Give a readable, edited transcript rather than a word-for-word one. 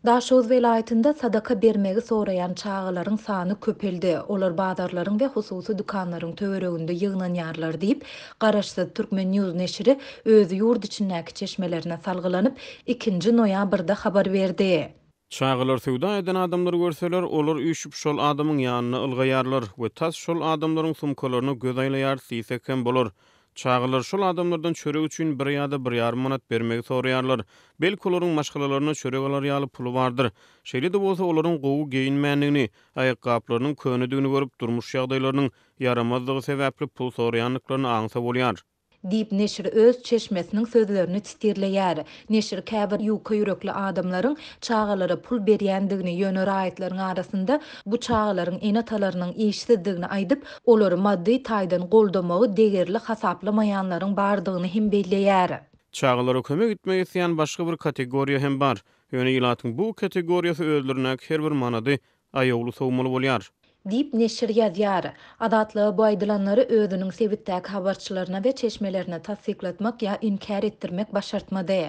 Daşoz welaýatynda sadaka bermegi soraýan çağılaryň sany köpeldi. Olar bazarlaryň we hususy dükanlaryň töwereginde ýygnaňýarlar diýip, Garaşsyz Türkmen News neşri özü ýurt içindäki çeşmelerine salgylanyp 2 noýabrda habar berdi. Çağılar söwda eden adamlar görseler, olar üýşüp şol adamyň ýanyna ylgaýarlar we tas şol adamlaryň sumkalaryny göz aýlaýar, siýseken bolar. Çağılar şol adamlardan çörek üçin bir ýa-da 1,5 manat bermegi soraýarlar. Belki olaryň maşgalaryna çörek alar ýaly puly bardyr. Şeýle de bolsa olaryň gowy geyinmänligini, aýakgaplarynyň könüdigini görüp durmuş ýagdaýlarynyň yaramazlygy sebäpli pul soraýanlyklaryny aňsa bolýar. Diýip neşir öz çeşmesiniň sözlerini titirleýär. Neşir käbir ýuka ýürekli adamlaryň çağalara pul berýändigini ýöne raýatlaryň arasynda bu çağalaryň enatalarynyň işsizdigini aýdyp, olary maddi taýdan goldamagy degerli hasaplamaýanlaryň bardygyny hem belleýär. Çağılara kömek etmek isleýän başga bir kategoriýa hem bar. Ýöne ýylatyň bu kategoriýasy özlerine her bir manady aýagly sowmaly bolýar. Diýip neşir ýazýar. Adatlygy bu aýdylanlary özüniň sebitdäki habarçylaryna we çeşmelerine tasdiklatmak ýa inkar etdirmek başartmady.